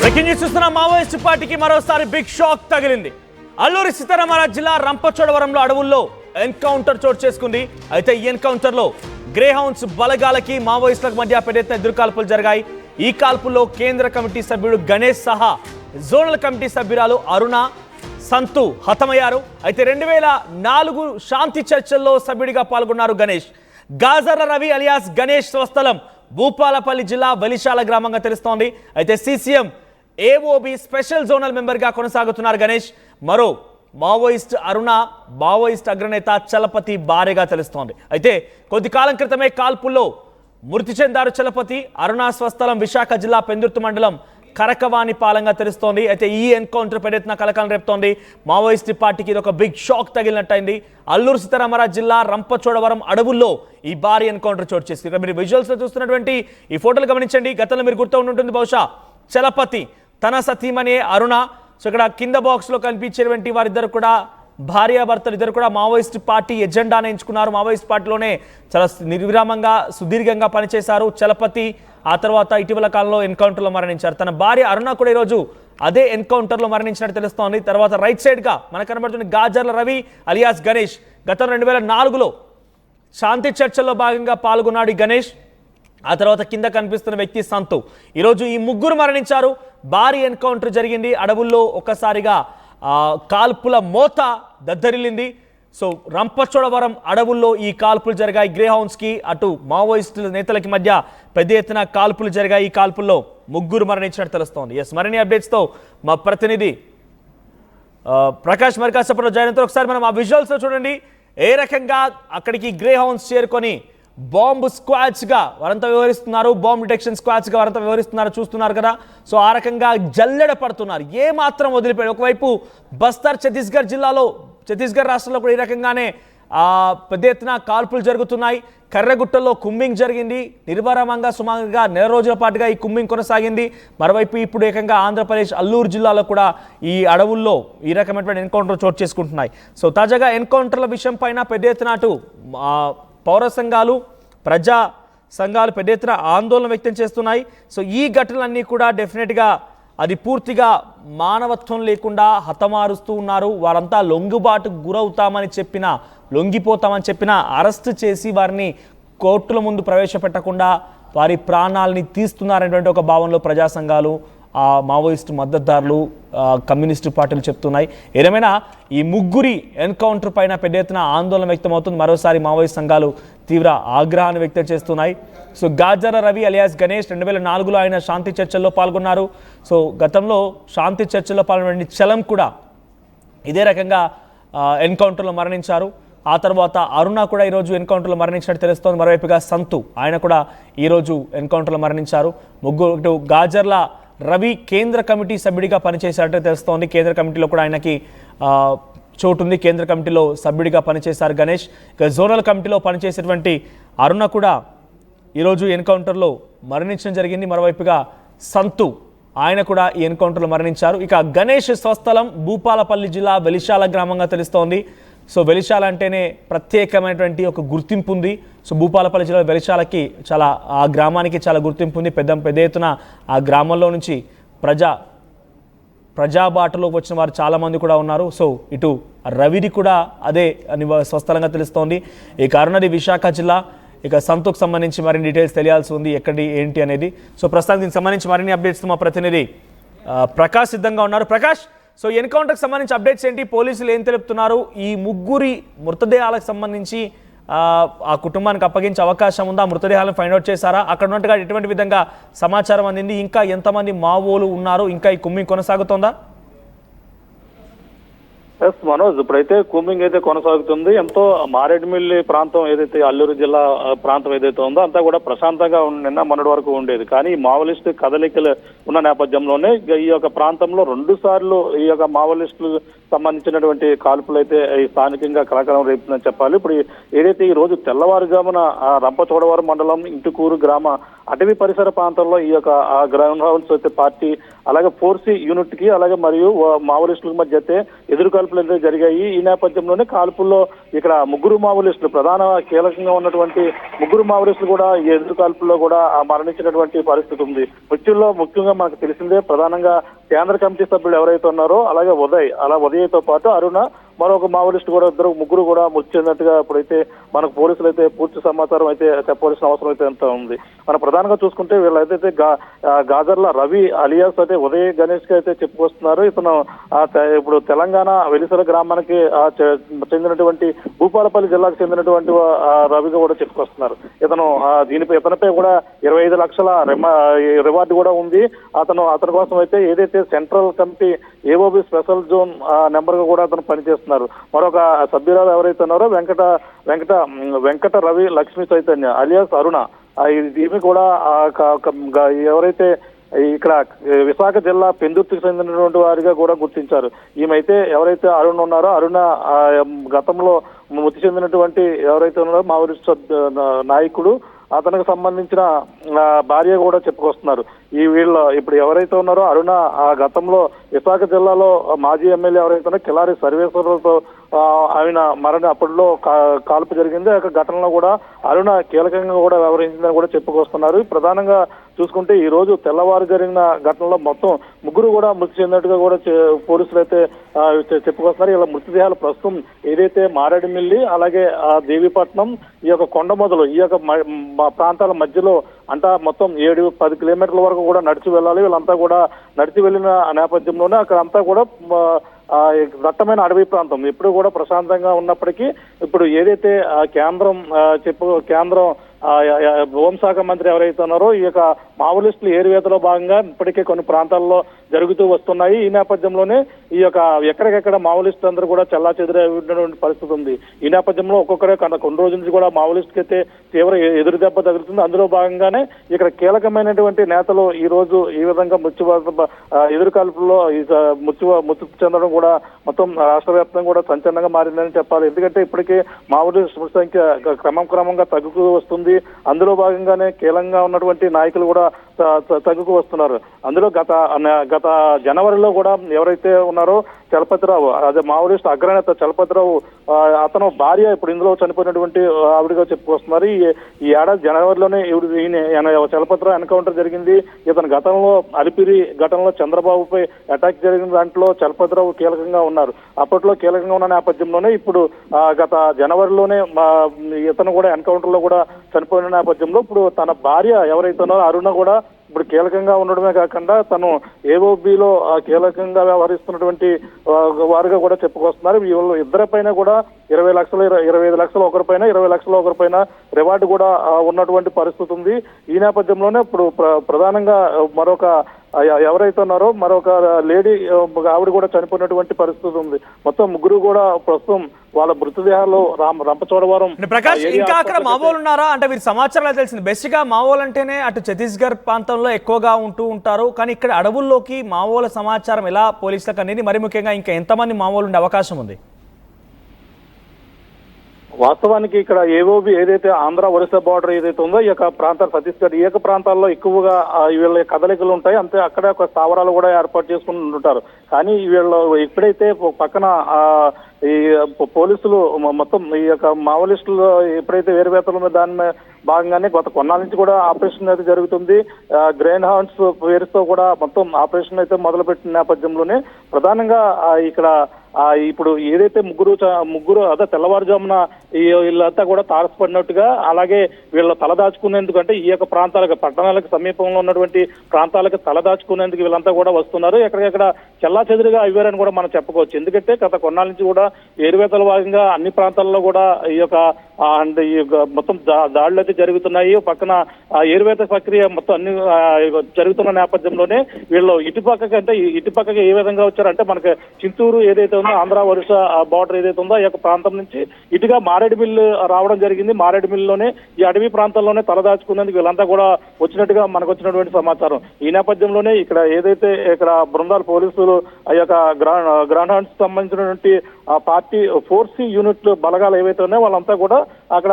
Breaking news చూస్తున్న Maoist పార్టీకి మరోసారి బిగ్ షాక్ తగిలింది. అల్లూరి సీతారామరాజు జిల్లా రంపచోడవరంలో అడవుల్లో ఎన్కౌంటర్ చోటు చేసుకుంది. అయితే ఈ ఎన్కౌంటర్ లో గ్రే హౌండ్స్ బలగాలకి మావోయిస్టులకు మధ్య పెద్ద ఎత్తున ఎదురుకాల్పులు జరిగాయి. ఈ కాల్పుల్లో కేంద్ర కమిటీ సభ్యుడు గణేష్ సహా జోనల్ కమిటీ సభ్యురాలు అరుణ, సంతు హతమయ్యారు. అయితే 2004 శాంతి చర్చల్లో సభ్యుడిగా పాల్గొన్నారు గణేష్. గాజర్ల రవి అలియాస్ గణేష్ స్వస్థలం భూపాలపల్లి జిల్లా వెలిశాల గ్రామంగా తెలుస్తోంది. అయితే సిసిఎం ఏఓబి స్పెషల్ జోనల్ మెంబర్గా కొనసాగుతున్నారు గణేష్. మరో మావోయిస్ట్ అరుణ మావోయిస్ట్ అగ్రనేత చలపతి భార్యగా తెలుస్తోంది. అయితే కొద్ది కాలం క్రితమే కాల్పుల్లో మృతి చెందారు చలపతి. అరుణ స్వస్థలం విశాఖ జిల్లా పెందుర్తి మండలం కరకవాణి పాలంగా తెలుస్తోంది. అయితే ఈ ఎన్కౌంటర్ పెద్ద ఎత్తున కలకలం రేపుతోంది. మావోయిస్ట్ పార్టీకి ఇది ఒక బిగ్ షాక్ తగిలినట్టయింది. అల్లూరు సీతారామరాజు జిల్లా రంపచోడవరం అడవుల్లో ఈ భారీ ఎన్కౌంటర్ చోటు చేసింది. ఇక్కడ మీరు విజువల్స్ లో చూస్తున్నటువంటి ఈ ఫోటోలు గమనించండి. గతంలో మీరు గుర్తు ఉంటుంది బహుశా చలపతి తన సతీమణి అరుణ. సో ఇక్కడ కింద బాక్స్ లో కనిపించేటువంటి వారిద్దరు కూడా భార్యాభర్తలు ఇద్దరు కూడా మావోయిస్ట్ పార్టీ ఎజెండాను ఎంచుకున్నారు. మావోయిస్ట్ పార్టీలోనే చాలా నిర్విరామంగా సుదీర్ఘంగా పనిచేశారు చలపతి. ఆ తర్వాత ఇటీవల కాలంలో ఎన్కౌంటర్లో మరణించారు. తన భార్య అరుణ కూడా ఈరోజు అదే ఎన్కౌంటర్లో మరణించినట్టు తెలుస్తోంది. తర్వాత రైట్ సైడ్గా మనకు కనబడుతున్న గాజర్ల రవి అలియాస్ గణేష్ గతం 2004లో శాంతి చర్చల్లో భాగంగా పాల్గొన్నాడు ఈ గణేష్. ఆ తర్వాత కింద కనిపిస్తున్న వ్యక్తి సంతు. ఈరోజు ఈ ముగ్గురు మరణించారు. భారీ ఎన్కౌంటర్ జరిగింది. అడవుల్లో ఒక్కసారిగా కాల్పుల మోత దద్దరిల్లింది. సో రంపచోడవరం అడవుల్లో ఈ కాల్పులు జరిగాయి. గ్రే హౌండ్స్కి అటు మావోయిస్టుల నేతలకి మధ్య పెద్ద ఎత్తున కాల్పులు జరిగాయి. ఈ కాల్పుల్లో ముగ్గురు మరణించినట్టు తెలుస్తోంది. ఎస్, మరిన్ని అప్డేట్స్తో మా ప్రతినిధి ప్రకాష్ మరికాసపట్లో జాయిన్ అవుతారు. ఒకసారి మనం ఆ విజువల్స్లో చూడండి ఏ రకంగా అక్కడికి గ్రే హౌండ్స్ చేరుకొని బాంబు స్క్వాడ్స్గా వారంతా వ్యవహరిస్తున్నారు, బాంబ్ డిటెక్షన్ స్క్వాడ్స్గా వారంతా వ్యవహరిస్తున్నారు చూస్తున్నారు కదా. సో ఆ రకంగా జల్లెడ పడుతున్నారు, ఏ మాత్రం వదిలిపోయారు. ఒకవైపు బస్తర్ ఛత్తీస్గఢ్ రాష్ట్రంలో కూడా ఈ రకంగానే పెద్ద ఎత్తున కాల్పులు జరుగుతున్నాయి. కర్రగుట్టల్లో కుంబింగ్ జరిగింది. నిర్విరామంగా సుమారుగా నెల రోజుల పాటుగా ఈ కుంబింగ్ కొనసాగింది. మరోవైపు ఇప్పుడు ఏకంగా ఆంధ్రప్రదేశ్ అల్లూరు జిల్లాలో కూడా ఈ అడవుల్లో ఈ రకమైనటువంటి ఎన్కౌంటర్ చోటు చేసుకుంటున్నాయి. సో తాజాగా ఎన్కౌంటర్ల విషయం పైన పెద్ద ఎత్తున అటు పౌర సంఘాలు, ప్రజా సంఘాలు పెద్ద ఎత్తున ఆందోళన వ్యక్తం చేస్తున్నాయి. సో ఈ ఘటనలన్నీ కూడా డెఫినెట్గా అది పూర్తిగా మానవత్వం లేకుండా హతమారుస్తూ ఉన్నారు. వారంతా లొంగుబాటుకు గురవుతామని చెప్పినా, లొంగిపోతామని చెప్పినా అరెస్ట్ చేసి వారిని కోర్టుల ముందు ప్రవేశపెట్టకుండా వారి ప్రాణాలని తీస్తున్నారనేటువంటి ఒక భావనలో ప్రజా సంఘాలు, మావోయిస్టు మద్దతుదారులు, కమ్యూనిస్టు పార్టీలు చెప్తున్నాయి. ఏదేమైనా ఈ ముగ్గురి ఎన్కౌంటర్ పైన పెద్ద ఎత్తున ఆందోళన వ్యక్తమవుతుంది. మరోసారి మావోయిస్ట్ సంఘాలు తీవ్ర ఆగ్రహాన్ని వ్యక్తం చేస్తున్నాయి. సో గాజర్ల రవి అలియాస్ గణేష్ 2004లో ఆయన శాంతి చర్చల్లో పాల్గొన్నారు. సో గతంలో శాంతి చర్చల్లో పాల్గొన్న చలం కూడా ఇదే రకంగా ఎన్కౌంటర్లో మరణించారు. ఆ తర్వాత అరుణ కూడా ఈరోజు ఎన్కౌంటర్లో మరణించినట్టు తెలుస్తోంది. మరోవైపుగా సంతు ఆయన కూడా ఈరోజు ఎన్కౌంటర్లో మరణించారు. ముగ్గురు గాజర్ల రవి కేంద్ర కమిటీ సభ్యుడిగా పనిచేశారంటే తెలుస్తోంది. కేంద్ర కమిటీలో కూడా ఆయనకి చోటు ఉంది. కేంద్ర కమిటీలో సభ్యుడిగా పనిచేశారు గణేష్. ఇక జోనల్ కమిటీలో పనిచేసేటువంటి అరుణ కూడా ఈరోజు ఎన్కౌంటర్లో మరణించడం జరిగింది. మరోవైపుగా సంతు ఆయన కూడా ఈ ఎన్కౌంటర్లో మరణించారు. ఇక గణేష్ స్వస్థలం భూపాలపల్లి జిల్లా వెలిశాల గ్రామంగా తెలుస్తోంది. సో వెలిశాల అంటేనే ప్రత్యేకమైనటువంటి ఒక గుర్తింపు ఉంది. సో భూపాలపల్లి జిల్లా వెలిశాలకి ఆ గ్రామానికి చాలా గుర్తింపు ఉంది. పెద్ద ఎత్తున ఆ గ్రామంలో నుంచి ప్రజాబాటలోకి వచ్చిన వారు చాలామంది కూడా ఉన్నారు. సో ఇటు రవిది కూడా అదే స్వస్థలంగా తెలుస్తోంది. ఈ కారణది విశాఖ జిల్లా. ఇక సంతోకు సంబంధించి మరిన్ని డీటెయిల్స్ తెలియాల్సి ఉంది, ఎక్కడి ఏంటి అనేది. సో ప్రస్తుతం దీనికి సంబంధించి మరిన్ని అప్డేట్స్ మా ప్రతినిధి ప్రకాష్ సిద్ధంగా ఉన్నారు. ప్రకాష్, సో ఎన్కౌంటర్కి సంబంధించి అప్డేట్స్ ఏంటి, పోలీసులు ఏం తెలుపుతున్నారు, ఈ ముగ్గురి మృతదేహాలకు సంబంధించి ఆ కుటుంబానికి అప్పగించే అవకాశం ఉందా, మృతదేహాలను ఫైండ్ అవుట్ చేశారా, అక్కడ ఉన్నట్టుగా ఎటువంటి విధంగా సమాచారం అందింది, ఇంకా ఎంతమంది మావోలు ఉన్నారు, ఇంకా ఈ కుమ్మింగ్ కొనసాగుతోందా? ఎస్ మనోజ్, ఇప్పుడైతే కూంబింగ్ అయితే కొనసాగుతుంది. ఎంతో మారేడుమిల్లి ప్రాంతం ఏదైతే అల్లూరు జిల్లా ప్రాంతం ఏదైతే ఉందో అంతా కూడా ప్రశాంతంగా నిన్న మొన్నటి వరకు ఉండేది. కానీ మావోలిస్టు కదలికలు ఉన్న నేపథ్యంలోనే ఈ యొక్క ప్రాంతంలో 2 సార్లు ఈ యొక్క మావోలిస్టులు సంబంధించినటువంటి కాల్పులు అయితే స్థానికంగా కలకలం రేపుతుందని చెప్పాలి. ఇప్పుడు ఏదైతే ఈ రోజు తెల్లవారుజామున రంపచోడవరం మండలం ఇంటుకూరు గ్రామ అటవీ పరిసర ప్రాంతంలో ఈ యొక్క గ్రౌండ్ హౌన్స్ అయితే పార్టీ అలాగే 4C యూనిట్ కి అలాగే మరియు మావోలిస్టుల మధ్య అయితే ఎదురుకాల్పులు కాల్పులు అయితే జరిగాయి. ఈ నేపథ్యంలోనే కాల్పుల్లో ఇక్కడ ముగ్గురు మావోయిస్టులు ప్రధాన కీలకంగా ఉన్నటువంటి ముగ్గురు మావోయిస్టులు కూడా ఈ ఎదురు కాల్పుల్లో కూడా మరణించినటువంటి పరిస్థితి ఉంది. మృత్యుల్లో ముఖ్యంగా మనకు తెలిసిందే ప్రధానంగా కేంద్ర కమిటీ సభ్యులు ఎవరైతే ఉన్నారో అలాగే ఉదయ్తో పాటు అరుణ మరొక మావోయిస్టు కూడా ముగ్గురు కూడా మృతి చెందినట్టుగా ఇప్పుడైతే మనకు పోలీసులు అయితే పూర్తి సమాచారం అయితే చెప్పవలసిన అవసరం అయితే ఎంత ఉంది. మనం ప్రధానంగా చూసుకుంటే వీళ్ళైతే గాజర్ల రవి అలియాస్ అయితే ఉదయ్ గణేష్ కి అయితే చెప్పుకొస్తున్నారు. ఇతను ఇప్పుడు తెలంగాణ వెలిసల గ్రామానికి చెందినటువంటి భూపాలపల్లి జిల్లాకు చెందినటువంటి రవిగా కూడా చెప్పుకొస్తున్నారు. ఇతనిపై కూడా 25 లక్షల రివార్డు కూడా ఉంది. అతని కోసం అయితే ఏదైతే central committee AOB special zone number గా కూడా అతను పనిచేస్తున్నారు. మరొక సభ్యురాలు ఎవరైతే ఉన్నారో వెంకట రవి లక్ష్మీ చైతన్య అలియాస్ అరుణ, ఈమె కూడా ఎవరైతే ఇక్కడ విశాఖ జిల్లా పెందుర్తికి చెందినటువంటి వారిగా కూడా గుర్తించారు. ఈమెయితే ఎవరైతే అరుణ ఉన్నారో అరుణ గతంలో మృతి చెందినటువంటి ఎవరైతే ఉన్నారో మావోయిస్ట్ నాయకుడు అతనికి సంబంధించిన భార్య కూడా చెప్పుకొస్తున్నారు. వీళ్ళు ఇప్పుడు ఎవరైతే ఉన్నారో అరుణ గతంలో విశాఖ జిల్లాలో మాజీ ఎమ్మెల్యే ఎవరైతే ఉన్నారో కిలారి సర్వేశ్వరరావుతో ఆయన అప్పట్లో కాల్పు జరిగింది. ఆ ఘటనలో కూడా అరుణ కీలకంగా కూడా వ్యవహరించిందని కూడా చెప్పుకొస్తున్నారు. ప్రధానంగా చూసుకుంటే ఈ రోజు తెల్లవారు జరిగిన ఘటనలో మొత్తం ముగ్గురు కూడా మృతి చెందినట్టుగా కూడా పోలీసులు అయితే చెప్పుకొస్తున్నారు. ఇలా మృతదేహాలు ప్రస్తుతం ఏదైతే మారేడుమిల్లి అలాగే దేవీపట్నం ఈ యొక్క కొండమొదలు ఈ యొక్క ప్రాంతాల మధ్యలో అంతా మొత్తం 7-10 కిలోమీటర్ల వరకు కూడా నడిచి వెళ్ళాలి. వీళ్ళంతా కూడా నడిచి వెళ్ళిన నేపథ్యంలోనే అక్కడ అంతా కూడా దట్టమైన అడవి ప్రాంతం ఎప్పుడు కూడా ప్రశాంతంగా ఉన్నప్పటికీ ఇప్పుడు ఏదైతే కేంద్రం హోంశాఖ మంత్రి ఎవరైతే ఉన్నారో ఈ యొక్క మావోయిస్టులు ఏరివేతలో భాగంగా ఇప్పటికే కొన్ని ప్రాంతాల్లో జరుగుతూ వస్తున్నాయి. ఈ నేపథ్యంలోనే ఈ యొక్క ఎక్కడికెక్కడ మావోయిస్టులు అందరూ కూడా చెల్లాచెదురైనటువంటి పరిస్థితి ఉంది. ఈ నేపథ్యంలో ఒక్కొక్కరే కొన్ని రోజుల నుంచి కూడా మావోయిస్టుకి అయితే తీవ్ర ఎదురు దెబ్బ తగులుతుంది. అందులో భాగంగానే ఇక్కడ కీలకమైనటువంటి నేతలు ఈ రోజు ఈ విధంగా ఎదురు కాల్పుల్లో మృతి చెందడం కూడా మొత్తం రాష్ట్ర వ్యాప్తంగా కూడా సంచలనంగా మారిందని చెప్పాలి. ఎందుకంటే ఇప్పటికే మావోయిస్టు సంఖ్య క్రమంగా తగ్గుతూ వస్తుంది. అందులో భాగంగానే కీలకంగా ఉన్నటువంటి నాయకులు కూడా తగ్గుకు వస్తున్నారు. అందులో గత జనవరిలో కూడా ఎవరైతే ఉన్నారో చలపతిరావు అదే మావోయిస్ట్ అగ్రనేత చలపతిరావు అతను భార్య ఇప్పుడు ఇందులో చనిపోయినటువంటి ఆవిడగా చెప్పుకొస్తున్నారు. ఈ ఏడాది జనవరిలోనే చలపతిరావు ఎన్కౌంటర్ జరిగింది. ఇతను గతంలో అలిపిరి ఘటనలో చంద్రబాబుపై అటాక్ జరిగిన దాంట్లో చలపతిరావు కీలకంగా ఉన్నారు. అప్పట్లో కీలకంగా ఉన్న నేపథ్యంలోనే ఇప్పుడు గత జనవరిలోనే ఇతను కూడా ఎన్కౌంటర్ లో కూడా చనిపోయిన నేపథ్యంలో ఇప్పుడు తన భార్య ఎవరైతే ఉన్నారో అరుణ కూడా ఇప్పుడు కీలకంగా ఉండడమే కాకుండా తను ఏఓబిలో కీలకంగా వ్యవహరిస్తున్నటువంటి వారుగా కూడా చెప్పుకొస్తున్నారు. వీళ్ళు ఇద్దరిపైన కూడా 25 లక్షలు ఒకరిపైన 20 లక్షలు ఒకరిపైన రివార్డు కూడా ఉన్నటువంటి పరిస్థితి ఉంది. ఈ నేపథ్యంలోనే ఇప్పుడు ప్రధానంగా మరొక ఎవరైతే ఉన్నారో మరొక లేడీ ఆవిడ కూడా చనిపోయినటువంటి పరిస్థితి ఉంది. మొత్తం ముగ్గురు కూడా ప్రస్తుతం వాళ్ళ మృతదేహాలు రంపచోడవరం. ప్రకాష్, ఇంకా అక్కడ మావోలు ఉన్నారా అంటే వీరి సమాచారం తెలిసింది. బెస్ట్ గా మావోలు అంటేనే అటు ఛత్తీస్గఢ్ ప్రాంతంలో ఎక్కువగా ఉంటారు, కానీ ఇక్కడ అడవుల్లోకి మావోల సమాచారం ఎలా పోలీసులకు అనేది, మరి ముఖ్యంగా ఇంకా ఎంతమంది మావోలు ఉండే అవకాశం ఉంది? వాస్తవానికి ఇక్కడ ఏఓబి ఏదైతే ఆంధ్ర ఒరిస్సా బార్డర్ ఏదైతే ఉందో ఈ యొక్క ప్రాంతాలు ఛత్తీస్గఢ్ ఈ యొక్క ప్రాంతాల్లో ఎక్కువగా వీళ్ళ కదలికలు ఉంటాయి. అంతే అక్కడే ఒక స్థావరాలు కూడా ఏర్పాటు చేసుకుని ఉంటారు. కానీ వీళ్ళు ఎప్పుడైతే పక్కన ఈ పోలీసులు మొత్తం ఈ యొక్క మావోయిస్టులు ఎప్పుడైతే వేరువేతలు ఉందో దాని భాగంగానే గత కొన్నాళ్ళ నుంచి కూడా ఆపరేషన్ అయితే జరుగుతుంది. గ్రెయిన్ హౌండ్స్ పేరుతో కూడా మొత్తం ఆపరేషన్ అయితే మొదలుపెట్టిన నేపథ్యంలోనే ప్రధానంగా ఇక్కడ ఇప్పుడు ఏదైతే ముగ్గురు అదే తెల్లవారుజామున వీళ్ళంతా కూడా తారసపడినట్టుగా అలాగే వీళ్ళ తలదాచుకునేందుకు అంటే ఈ యొక్క ప్రాంతాలకు పట్టణాలకు సమీపంలో ఉన్నటువంటి ప్రాంతాలకు తలదాచుకునేందుకు వీళ్ళంతా కూడా వస్తున్నారు. ఎక్కడికెక్కడ చెల్లాచెదురుగా అయ్యారని కూడా మనం చెప్పుకోవచ్చు. ఎందుకంటే గత కొన్నాళ్ళ నుంచి కూడా ఏరువేతల భాగంగా అన్ని ప్రాంతాల్లో కూడా ఈ యొక్క మొత్తం దాడులు అయితే జరుగుతున్నాయి. పక్కన ఏరువేత ప్రక్రియ మొత్తం అన్ని జరుగుతున్న నేపథ్యంలోనే వీళ్ళు ఇటుపక్కకి ఏ విధంగా వచ్చారంటే మనకి చింతూరు ఏదైతే ఉందో ఆంధ్ర ఒరిస్సా బార్డర్ ఏదైతే ఉందో ఈ యొక్క ప్రాంతం నుంచి ఇటుగా మారేడుమిల్లి రావడం జరిగింది. మారేడుమిల్లిలోనే ఈ అడవి ప్రాంతంలోనే తలదాచుకునేందుకు వీళ్ళంతా కూడా వచ్చినట్టుగా మనకు వచ్చినటువంటి సమాచారం. ఈ నేపథ్యంలోనే ఇక్కడ ఏదైతే ఇక్కడ బృందాలు పోలీసులు ఆ యొక్క గ్రాండ్ హ్యాండ్స్ సంబంధించినటువంటి ఆ పార్టీ 4C యూనిట్లు బలగాలు ఏవైతే ఉన్నాయో వాళ్ళంతా కూడా అక్కడ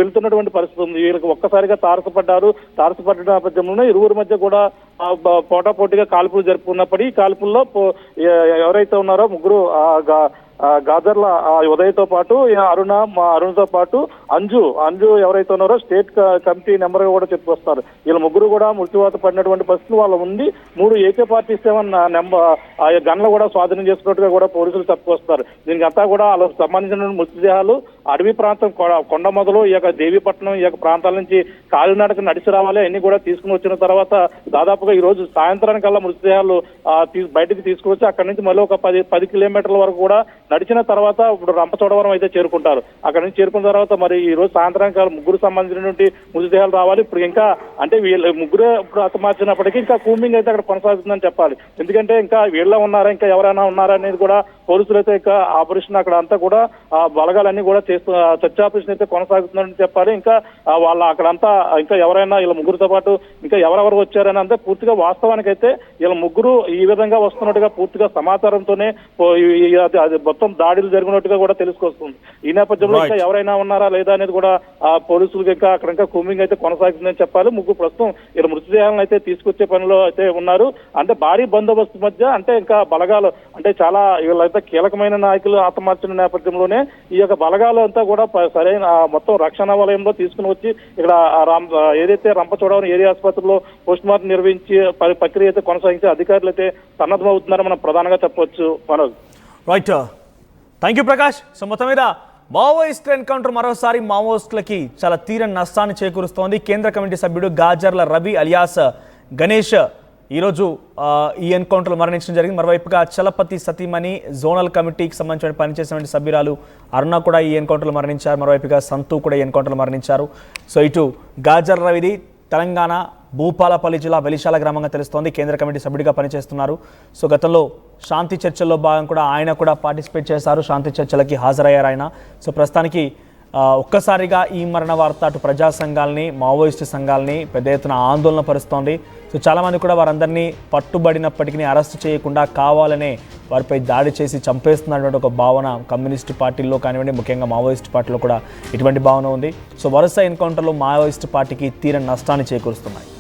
వెళ్తున్నటువంటి పరిస్థితి ఉంది. వీళ్ళకి ఒక్కసారిగా తారసపడ్డారు. తారసపడ్డ నేపథ్యంలోనే ఇరువురి మధ్య కూడా పోటాపోటీగా కాల్పులు జరుపుకున్నప్పటికీ ఈ కాల్పుల్లో ఎవరైతే ఉన్నారో ముగ్గురు గాజర్ల ఉదయ్తో పాటు అరుణ్తో పాటు అంజు ఎవరైతే ఉన్నారో స్టేట్ కమిటీ నెంబర్ గా కూడా చెప్పుకొస్తారు. వీళ్ళ ముగ్గురు కూడా మృత్యువాత పడినటువంటి పరిస్థితులు వాళ్ళ ఉంది. 3 AK-47 గన్లు కూడా స్వాధీనం చేసుకున్నట్టుగా కూడా పోలీసులు చెప్పుకొస్తారు. దీనికి అంతా కూడా వాళ్ళకి సంబంధించిన మృతదేహాలు అడవి ప్రాంతం కొండ మొదలు ఈ యొక్క దేవీపట్నం ఈ యొక్క ప్రాంతాల నుంచి కాలినడక నడిచి రావాలి. అన్ని కూడా తీసుకుని వచ్చిన తర్వాత దాదాపుగా ఈ రోజు సాయంత్రానికల్లా మృతదేహాలు బయటకు తీసుకువచ్చి అక్కడి నుంచి మళ్ళీ ఒక 10 కిలోమీటర్ల వరకు కూడా నడిచిన తర్వాత ఇప్పుడు రంపచోడవరం అయితే చేరుకుంటారు. అక్కడ నుంచి చేరుకున్న తర్వాత మరి ఈ రోజు సాయంత్రానికి ముగ్గురు సంబంధించినటువంటి మృతదేహాలు రావాలి. ఇప్పుడు ఇంకా అంటే వీళ్ళు ముగ్గురే ఇప్పుడు హతమార్చినప్పటికీ ఇంకా కూంబింగ్ అయితే అక్కడ కొనసాగుతుందని చెప్పాలి. ఎందుకంటే ఇంకా వీళ్ళ ఉన్నారా ఇంకా ఎవరైనా ఉన్నారా అనేది కూడా పోలీసులు అయితే ఇంకా ఆపరేషన్ అక్కడ అంతా కూడా బలగాలన్నీ కూడా చేస్తూ సెర్చ్ ఆపరేషన్ అయితే కొనసాగుతుందని చెప్పాలి. ఇంకా వాళ్ళ అక్కడంతా ఇంకా ఎవరైనా వీళ్ళ ముగ్గురితో పాటు ఇంకా ఎవరెవరు వచ్చారని అంతే పూర్తిగా వాస్తవానికి అయితే వీళ్ళ ముగ్గురు ఈ విధంగా వస్తున్నట్టుగా పూర్తిగా సమాచారంతోనే అది మొత్తం దాడులు జరిగినట్టుగా కూడా తెలుసుకొస్తుంది. ఈ నేపథ్యంలో ఇంకా ఎవరైనా ఉన్నారా లేదా అనేది కూడా పోలీసులకు ఇంకా అక్కడ ఇంకా కూంబింగ్ అయితే కొనసాగుతుందని చెప్పాలి. ముగ్గురు ప్రస్తుతం వీళ్ళ మృతదేహాలను అయితే తీసుకొచ్చే పనిలో అయితే ఉన్నారు. అంటే భారీ బందోబస్తు మధ్య అంటే ఇంకా బలగాలు అంటే చాలా వీళ్ళైతే కీలకమైన నాయకులు హతమార్చిన నేపథ్యంలోనే ఈ యొక్క బలగాలు అంతా కూడా సరైన మొత్తం రక్షణ వలయంలో తీసుకుని వచ్చి ఇక్కడ ఏదైతే రంపచోడవరం ఏరియా ఆసుపత్రిలో పోస్ట్ మార్టం నిర్వహించి ప్రక్రియ అయితే కొనసాగించి అధికారులు అయితే సన్నద్ధమవుతున్నారని మనం ప్రధానంగా చెప్పవచ్చు. Manoj right, thank you Prakash. So మొత్తం మీద మావోయిస్ట్ ఎన్కౌంటర్ మరోసారి మావోయిస్టులకి చాలా తీరని నష్టాన్ని చేకూరుస్తోంది. కేంద్ర కమిటీ సభ్యుడు గాజర్ల రవి అలియాస్ గణేష్ ఈరోజు ఈ ఎన్కౌంటర్లో మరణించడం జరిగింది. మరోవైపుగా చలపతి సతీమణి జోనల్ కమిటీకి సంబంధించిన పనిచేసినటువంటి సభ్యురాలు అరుణ కూడా ఈ ఎన్కౌంటర్లో మరణించారు. మరోవైపుగా సంతు కూడా ఈ ఎన్కౌంటర్లో మరణించారు. సో ఇటు గాజర్ రవిది తెలంగాణ భూపాలపల్లి జిల్లా వెలిశాల గ్రామంగా తెలుస్తోంది. కేంద్ర కమిటీ సభ్యుడిగా పనిచేస్తున్నారు. సో గతంలో శాంతి చర్చల్లో భాగం కూడా ఆయన కూడా పార్టిసిపేట్ చేశారు. శాంతి చర్చలకి హాజరయ్యారు ఆయన. సో ప్రస్తుతానికి ఒక్కసారిగా ఈ మరణ వార్త అటు ప్రజా సంఘాలని మావోయిస్టు సంఘాలని పెద్ద ఎత్తున ఆందోళన పరుస్తోంది. సో చాలామంది కూడా వారందరినీ పట్టుబడినప్పటికీ అరెస్ట్ చేయకుండా కావాలనే వారిపై దాడి చేసి చంపేస్తున్నటువంటి ఒక భావన కమ్యూనిస్టు పార్టీల్లో కానివ్వండి, ముఖ్యంగా మావోయిస్టు పార్టీలో కూడా ఇటువంటి భావన ఉంది. సో వరుస ఎన్కౌంటర్లో మావోయిస్టు పార్టీకి తీరని నష్టాన్ని చేకూరుస్తున్నాయి.